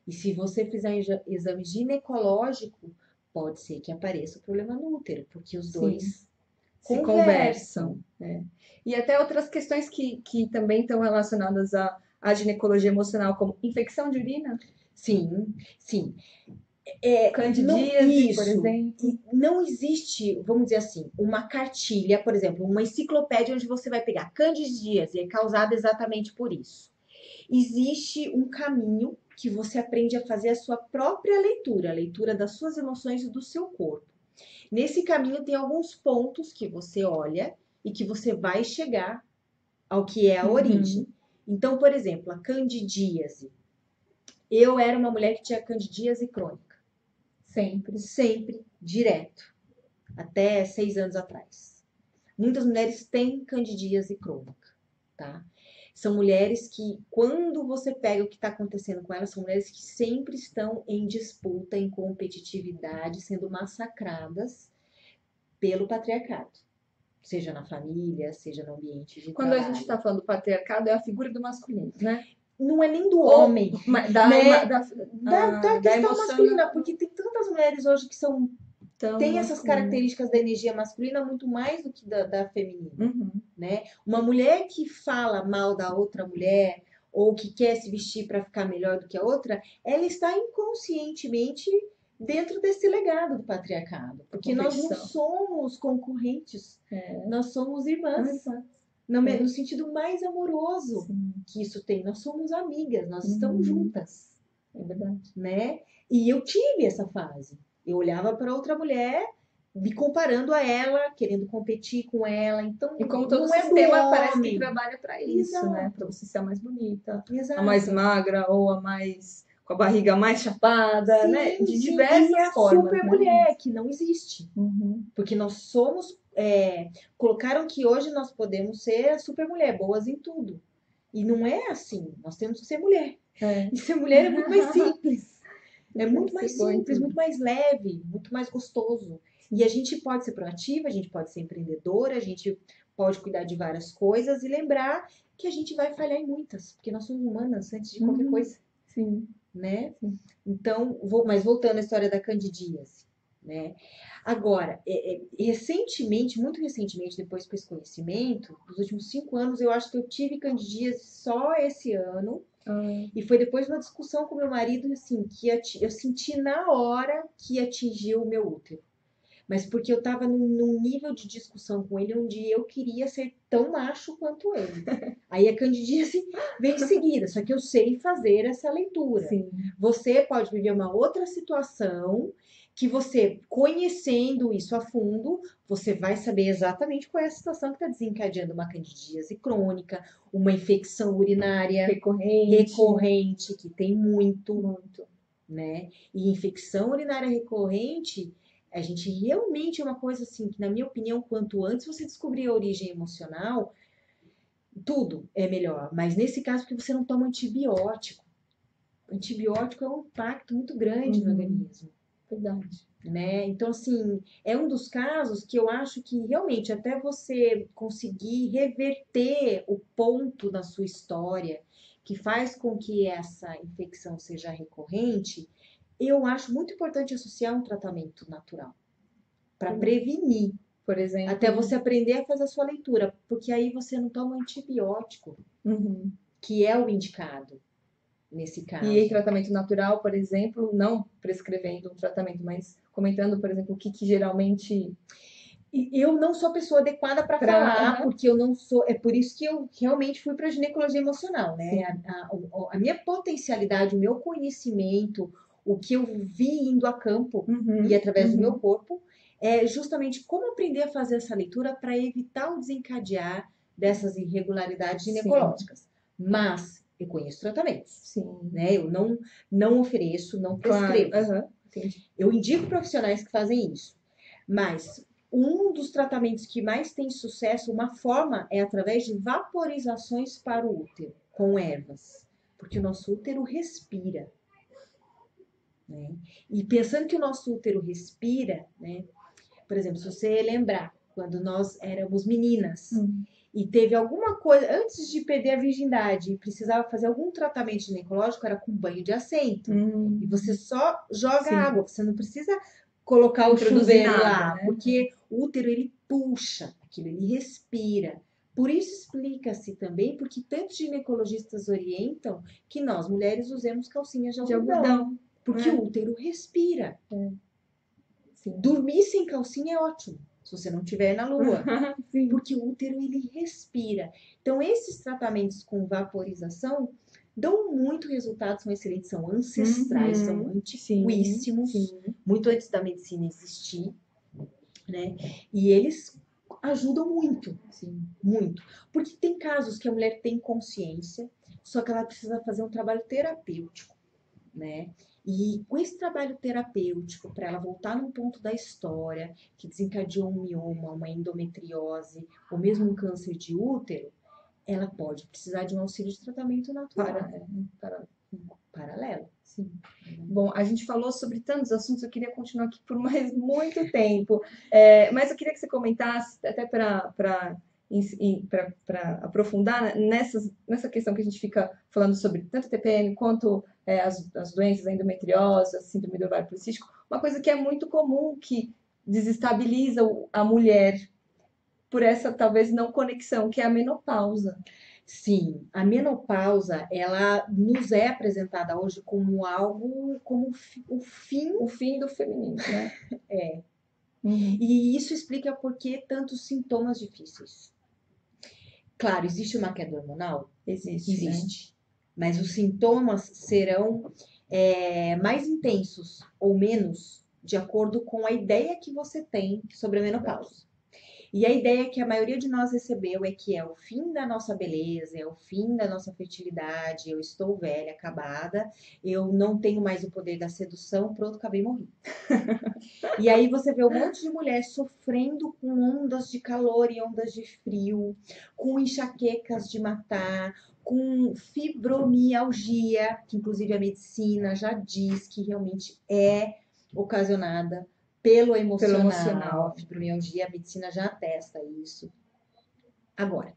E se você fizer um exame ginecológico, pode ser que apareça o problema no útero, porque os dois se conversam. E até outras questões que também estão relacionadas à ginecologia emocional, como infecção de urina. Sim. Candidíase, por exemplo. Não existe, vamos dizer assim, uma cartilha, por exemplo, uma enciclopédia onde você vai pegar candidíase, é causada exatamente por isso. Existe um caminho que você aprende a fazer a sua própria leitura, a leitura das suas emoções e do seu corpo. Nesse caminho tem alguns pontos que você olha e que você vai chegar ao que é a origem. Então, por exemplo, a candidíase. Eu era uma mulher que tinha candidíase crônica. Sempre, direto. Até 6 anos atrás. Muitas mulheres têm candidíase crônica, tá? São mulheres que, quando você pega o que está acontecendo com elas, são mulheres que sempre estão em disputa, em competitividade, sendo massacradas pelo patriarcado. Seja na família, seja no ambiente de Quando trabalho. a gente está falando do patriarcado, é a figura do masculino, né? Não é nem do homem, Da da questão emoção masculina, porque tem tantas mulheres hoje que têm essas masculina. características da energia masculina muito mais do que da feminina, né? Uma mulher que fala mal da outra mulher ou que quer se vestir para ficar melhor do que a outra, ela está inconscientemente dentro desse legado do patriarcado, porque nós não somos concorrentes, nós somos irmãs. No sentido mais amoroso que isso tem. Nós somos amigas, nós estamos juntas. É verdade. Né? E eu tive essa fase. Eu olhava para outra mulher, me comparando a ela, querendo competir com ela. Então, e como todo não sistema parece que trabalha para isso, Exato. né? Para você ser a mais bonita, Exato. a mais magra ou a mais com a barriga mais chapada, né? De diversas e a formas. super mulher, que não existe. Porque nós somos. Colocaram que hoje nós podemos ser a super mulher, boas em tudo. E não é assim. Nós temos que ser mulher. E ser mulher é muito mais simples. É muito mais simples, muito mais leve, muito mais gostoso. E a gente pode ser proativa, a gente pode ser empreendedora, a gente pode cuidar de várias coisas e lembrar que a gente vai falhar em muitas, porque nós somos humanas antes de qualquer coisa. Né? Então, mas voltando à história da candidíase, né? Agora, recentemente, muito recentemente, depois com esse conhecimento, nos últimos 5 anos, eu acho que eu tive candidíase só esse ano. E foi depois de uma discussão com meu marido, assim, que eu senti na hora que atingiu o meu útero. Mas porque eu tava num nível de discussão com ele onde eu queria ser tão macho quanto ele. Aí a candidíase vem em seguida, só que eu sei fazer essa leitura. Você pode viver uma outra situação que você, conhecendo isso a fundo, você vai saber exatamente qual é a situação que está desencadeando uma candidíase crônica, uma infecção urinária recorrente que tem muito, né? E infecção urinária recorrente, a gente realmente é uma coisa assim, que na minha opinião, quanto antes você descobrir a origem emocional, tudo é melhor. Mas nesse caso, porque você não toma antibiótico. Antibiótico é um impacto muito grande no organismo. Verdade. Né? Então, assim, é um dos casos que eu acho que realmente até você conseguir reverter o ponto na sua história que faz com que essa infecção seja recorrente, eu acho muito importante associar um tratamento natural para prevenir. Por exemplo. Até você aprender a fazer a sua leitura, porque aí você não toma antibiótico, que é o indicado. Nesse caso. E em tratamento natural, por exemplo, não prescrevendo um tratamento, mas comentando, por exemplo, o que geralmente... Eu não sou a pessoa adequada para falar, porque eu não sou... É por isso que eu realmente fui para a ginecologia emocional, né? A minha potencialidade, o meu conhecimento, o que eu vi indo a campo e através do meu corpo, é justamente como aprender a fazer essa leitura para evitar o desencadear dessas irregularidades ginecológicas. Mas eu conheço tratamentos, né? Eu não ofereço, não prescrevo. Eu indico profissionais que fazem isso. Mas um dos tratamentos que mais tem sucesso, uma forma, é através de vaporizações para o útero, com ervas. Porque o nosso útero respira. Né? E pensando que o nosso útero respira, né? Por exemplo, se você lembrar, quando nós éramos meninas... E teve alguma coisa, antes de perder a virgindade, precisava fazer algum tratamento ginecológico, era com banho de assento. E você só joga água, você não precisa colocar o chuveiro lá, né? Porque o útero, ele puxa aquilo, ele respira. Por isso explica-se também porque tantos ginecologistas orientam que nós, mulheres, usemos calcinhas de algodão. Porque o útero respira. Dormir sem calcinha é ótimo. Se você não estiver na lua. Porque o útero, ele respira. Então, esses tratamentos com vaporização dão muito resultado, são excelentes, são ancestrais, são antiquíssimos, muito antes da medicina existir. né? E eles ajudam muito, Sim. muito. Porque tem casos que a mulher tem consciência, só que ela precisa fazer um trabalho terapêutico, né? E com esse trabalho terapêutico, para ela voltar num ponto da história que desencadeou um mioma, uma endometriose, ou mesmo um câncer de útero, ela pode precisar de um auxílio de tratamento natural, Para, paralelo. sim. Bom, a gente falou sobre tantos assuntos, eu queria continuar aqui por mais muito tempo. Mas eu queria que você comentasse, até para aprofundar nessa questão que a gente fica falando sobre tanto TPM quanto as doenças, a endometriose, a síndrome do ovário policístico, uma coisa que é muito comum, que desestabiliza a mulher por essa talvez não conexão, que é a menopausa. Sim, a menopausa, ela nos é apresentada hoje como algo, como o fim. O fim do feminino, né? É. Uhum. E isso explica por que tantos sintomas difíceis. Claro, existe uma queda hormonal? Existe, né? Existe. Mas os sintomas serão mais intensos ou menos de acordo com a ideia que você tem sobre a menopausa. E a ideia que a maioria de nós recebeu é que é o fim da nossa beleza, é o fim da nossa fertilidade, eu estou velha, acabada, eu não tenho mais o poder da sedução, pronto, acabei morrendo. E aí você vê um monte de mulher sofrendo com ondas de calor e ondas de frio, com enxaquecas de matar, com fibromialgia, que inclusive a medicina já diz que realmente é ocasionada pelo emocional. A fibromialgia, a medicina já atesta isso. Agora,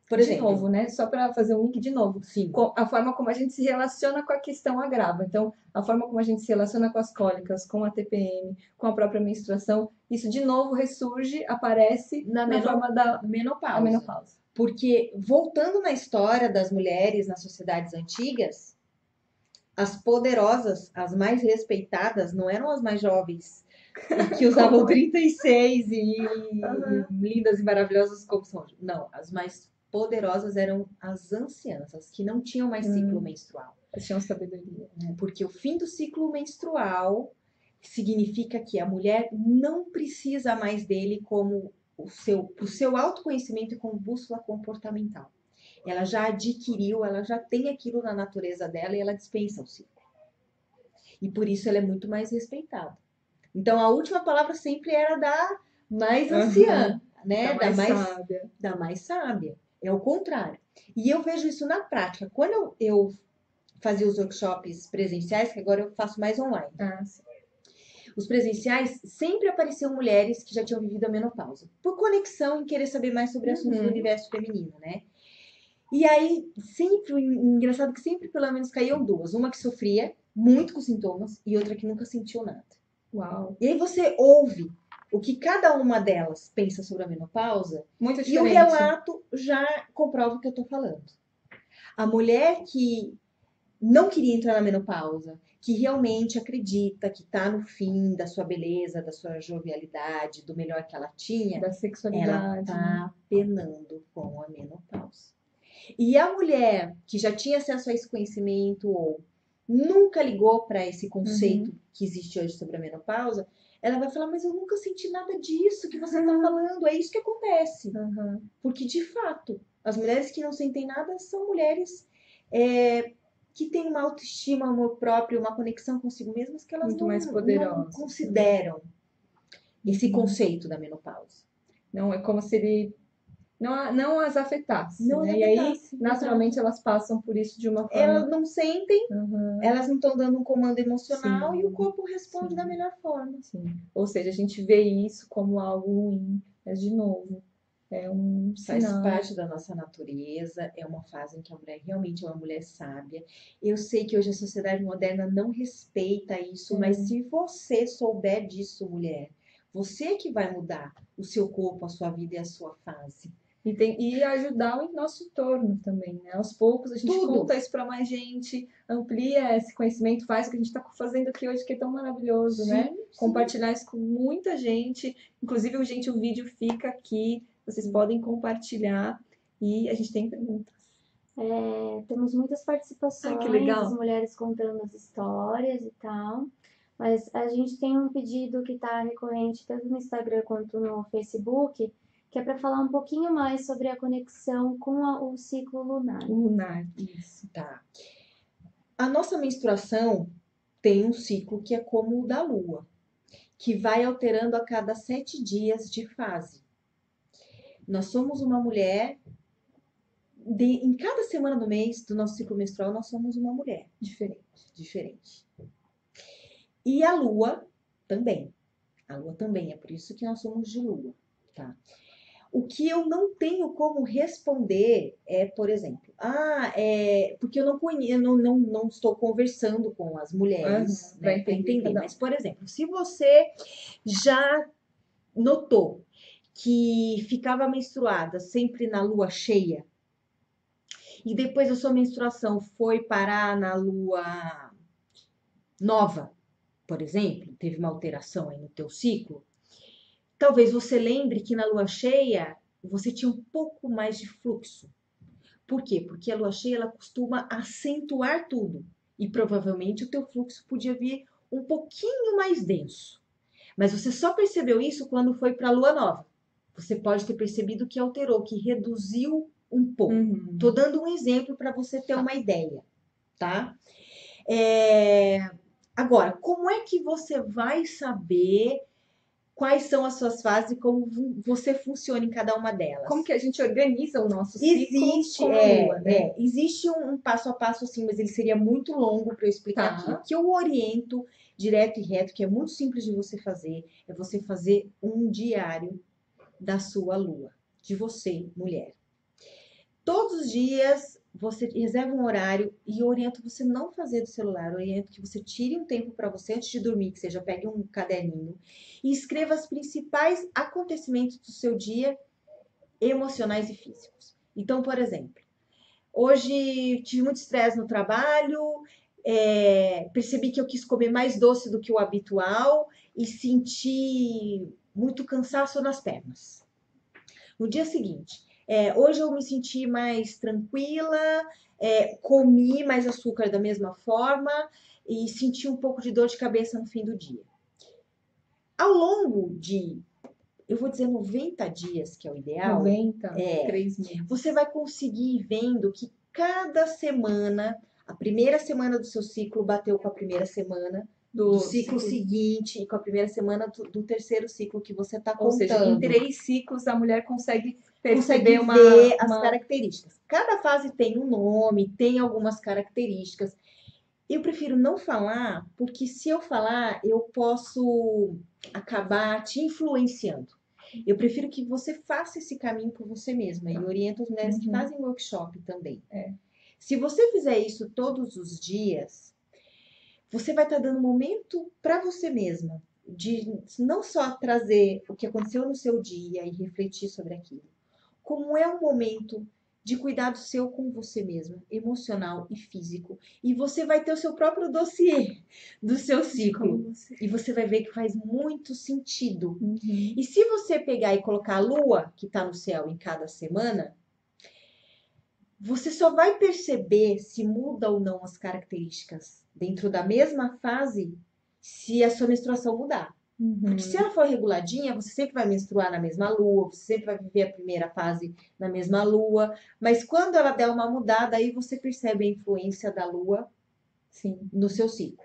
por De exemplo, novo, né? Só para fazer um link de novo. sim, A forma como a gente se relaciona com a questão agrava. Então, a forma como a gente se relaciona com as cólicas, com a TPM, com a própria menstruação, isso de novo ressurge, aparece na forma da menopausa. Porque voltando na história das mulheres nas sociedades antigas, as poderosas, as mais respeitadas, não eram as mais jovens e que usavam 36 e lindas e maravilhosas como são. Não, as mais poderosas eram as anciãs, as que não tinham mais ciclo menstrual. Elas tinham sabedoria. Porque o fim do ciclo menstrual significa que a mulher não precisa mais dele como o seu autoconhecimento e como bússola comportamental. Ela já adquiriu, ela já tem aquilo na natureza dela e ela dispensa o ciclo. E por isso ela é muito mais respeitada. Então a última palavra sempre era da mais anciã, né? Da mais sábia. É o contrário. E eu vejo isso na prática. Quando eu fazia os workshops presenciais, que agora eu faço mais online. Os presenciais sempre apareciam mulheres que já tinham vivido a menopausa, por conexão em querer saber mais sobre assuntos do universo feminino, né? E aí, sempre, engraçado que sempre pelo menos caíam duas. Uma que sofria muito com sintomas e outra que nunca sentiu nada. Uau. E aí você ouve o que cada uma delas pensa sobre a menopausa muito e o relato já comprova o que eu tô falando. A mulher que não queria entrar na menopausa, que realmente acredita que tá no fim da sua beleza, da sua jovialidade, do melhor que ela tinha, da sexualidade, ela tá penando com a menopausa. E a mulher que já tinha acesso a esse conhecimento ou nunca ligou para esse conceito que existe hoje sobre a menopausa, ela vai falar, mas eu nunca senti nada disso que você tá falando, é isso que acontece. Porque, de fato, as mulheres que não sentem nada são mulheres que têm uma autoestima, um amor próprio, uma conexão consigo mesmas que elas não consideram esse conceito da menopausa. Não, é como se ele não as afetasse, não né? As E aí, afetasse, naturalmente, exato. elas passam por isso de uma forma... Elas não sentem, elas não estão dando um comando emocional e o corpo responde da melhor forma. Sim. Ou seja, a gente vê isso como algo ruim, mas, de novo, é um Faz sinal. parte da nossa natureza, é uma fase em que a mulher realmente é uma mulher sábia. Eu sei que hoje a sociedade moderna não respeita isso, mas se você souber disso, mulher, você que vai mudar o seu corpo, a sua vida e a sua fase. E ajudar o nosso entorno também, né? Aos poucos a gente conta isso para mais gente, amplia esse conhecimento, faz o que a gente está fazendo aqui hoje, que é tão maravilhoso, né? Compartilhar isso com muita gente. Inclusive, o vídeo fica aqui, vocês podem compartilhar e a gente tem perguntas. Temos muitas participações, que legal. as mulheres contando as histórias e tal. Mas a gente tem um pedido que está recorrente tanto no Instagram quanto no Facebook, que é para falar um pouquinho mais sobre a conexão com o ciclo lunar. Lunar, isso. Tá. A nossa menstruação tem um ciclo que é como o da lua, que vai alterando a cada 7 dias de fase. Nós somos uma mulher, em cada semana do mês do nosso ciclo menstrual, nós somos uma mulher diferente. E a lua também. A lua também, é por isso que nós somos de lua, tá? O que eu não tenho como responder é, por exemplo, porque eu não conheço, não estou conversando com as mulheres, Pra né, para entender entender. cada um. Mas, por exemplo, se você já notou que ficava menstruada sempre na lua cheia, e depois a sua menstruação foi parar na lua nova, por exemplo, teve uma alteração aí no teu ciclo, talvez você lembre que na lua cheia você tinha um pouco mais de fluxo. Por quê? Porque a lua cheia ela costuma acentuar tudo e provavelmente o teu fluxo podia vir um pouquinho mais denso. Mas você só percebeu isso quando foi para a lua nova. Você pode ter percebido que alterou, que reduziu um pouco. Tô dando um exemplo para você ter uma ideia, tá? Agora, como é que você vai saber quais são as suas fases e como você funciona em cada uma delas? Como que a gente organiza o nosso ciclo com a lua, né? Existe um passo a passo assim, mas ele seria muito longo para eu explicar aqui. O que eu oriento direto e reto, que é muito simples de você fazer, é você fazer um diário da sua lua, de você, mulher. Todos os dias você reserva um horário e eu oriento você não fazer do celular, eu oriento que você tire um tempo para você antes de dormir, que seja pegue um caderninho e escreva os principais acontecimentos do seu dia, emocionais e físicos. Então, por exemplo, hoje tive muito estresse no trabalho, percebi que eu quis comer mais doce do que o habitual e senti muito cansaço nas pernas. No dia seguinte, hoje eu me senti mais tranquila, comi mais açúcar da mesma forma e senti um pouco de dor de cabeça no fim do dia. Ao longo de, eu vou dizer 90 dias, que é o ideal. 3 meses. Você vai conseguir ir vendo que cada semana, a primeira semana do seu ciclo bateu com a primeira semana do ciclo seguinte e com a primeira semana do terceiro ciclo que você está contando. Ou seja, em 3 ciclos a mulher consegue perceber ver as características. Cada fase tem um nome, tem algumas características. Eu prefiro não falar, porque se eu falar, eu posso acabar te influenciando. Eu prefiro que você faça esse caminho por você mesma. E oriento as mulheres que fazem workshop também. Se você fizer isso todos os dias, você vai estar dando momento para você mesma. De não só trazer o que aconteceu no seu dia e refletir sobre aquilo. Como é um momento de cuidado seu com você mesma, emocional e físico. E você vai ter o seu próprio dossiê do seu ciclo. E você vai ver que faz muito sentido. E se você pegar e colocar a lua, que está no céu em cada semana, você só vai perceber se muda ou não as características dentro da mesma fase se a sua menstruação mudar. Porque se ela for reguladinha, você sempre vai menstruar na mesma lua, você sempre vai viver a primeira fase na mesma lua. Mas quando ela der uma mudada, aí você percebe a influência da lua no seu ciclo.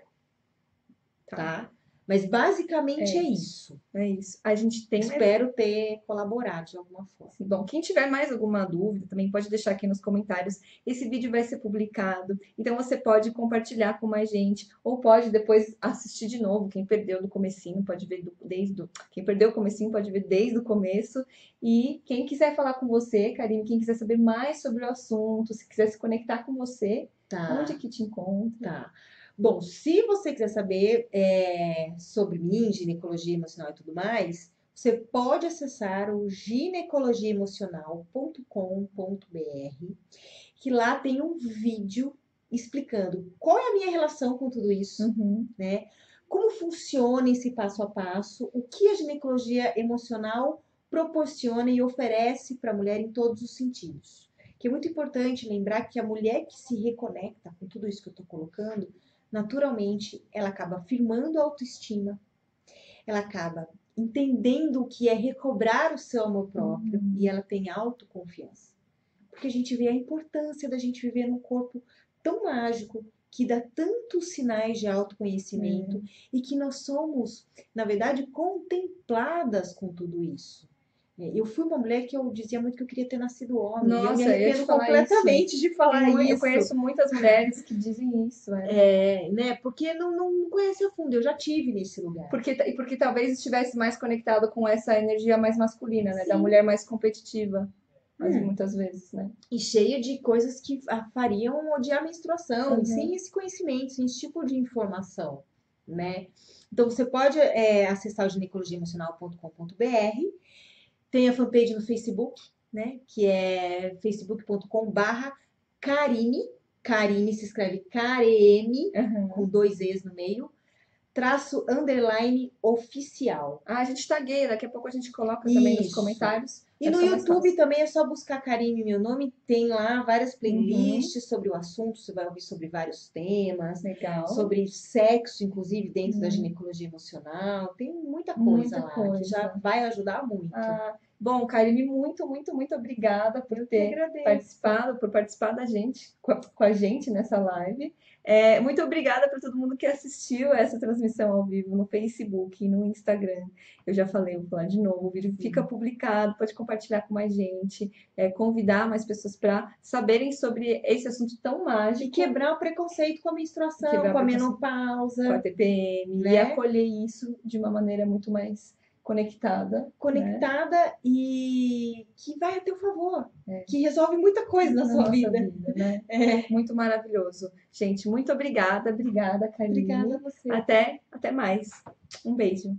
Tá? Mas basicamente é isso. É isso. A gente tem. Espero ter colaborado de alguma forma. Bom, quem tiver mais alguma dúvida, também pode deixar aqui nos comentários. Esse vídeo vai ser publicado, então você pode compartilhar com mais gente, ou pode depois assistir de novo. Quem perdeu do comecinho pode ver quem perdeu o comecinho pode ver desde o começo. E quem quiser falar com você, Karine, quem quiser saber mais sobre o assunto, se quiser se conectar com você, onde que te encontra? Bom, se você quiser saber sobre mim, ginecologia emocional e tudo mais, você pode acessar o ginecologiaemocional.com.br, que lá tem um vídeo explicando qual é a minha relação com tudo isso, né? Como funciona esse passo a passo, o que a ginecologia emocional proporciona e oferece para a mulher em todos os sentidos. Que é muito importante lembrar que a mulher que se reconecta com tudo isso que eu estou colocando, naturalmente, ela acaba firmando a autoestima, ela acaba entendendo o que é recobrar o seu amor próprio e ela tem autoconfiança. Porque a gente vê a importância da gente viver num corpo tão mágico, que dá tantos sinais de autoconhecimento e que nós somos, na verdade, contempladas com tudo isso. Eu fui uma mulher que eu dizia muito que eu queria ter nascido homem. E eu me Nossa, eu ia te arrependo falar completamente de falar Eu isso. conheço muitas mulheres que dizem isso, Né? Porque não conhece a fundo. Eu já tive nesse lugar. Porque talvez estivesse mais conectado com essa energia mais masculina, né? Da Sim. mulher mais competitiva, muitas vezes, né? E cheia de coisas que a fariam odiar a menstruação, Uhum. sem esse conhecimento, sem esse tipo de informação, né? Então, você pode acessar o ginecologiaemocional.com.br, tem a fanpage no Facebook, né? Que é facebook.com/Karine. Karine se escreve Karene, com 2 E's no meio, _oficial. A gente tagueia, daqui a pouco a gente coloca também nos Isso. comentários. E no YouTube também é só buscar Karine Meu Nome, tem lá várias playlists sobre o assunto, você vai ouvir sobre vários temas, Legal. sobre sexo, inclusive dentro da ginecologia emocional, tem muita coisa lá que já vai ajudar muito. Bom, Karine, muito, muito, muito obrigada por ter participado, por participar da gente, com a gente nessa live. Muito obrigada para todo mundo que assistiu essa transmissão ao vivo no Facebook e no Instagram. Eu já falei, vou falar de novo, o vídeo fica publicado, pode compartilhar com mais gente, convidar mais pessoas para saberem sobre esse assunto tão mágico. E quebrar o preconceito com a menstruação, com a menopausa. Com a TPM, né? E acolher isso de uma maneira muito mais conectada, né? E que vai a teu favor, que resolve muita coisa na sua vida, né? Muito maravilhoso. Gente, muito obrigada, Karine. Obrigada a você. Até mais. Um beijo.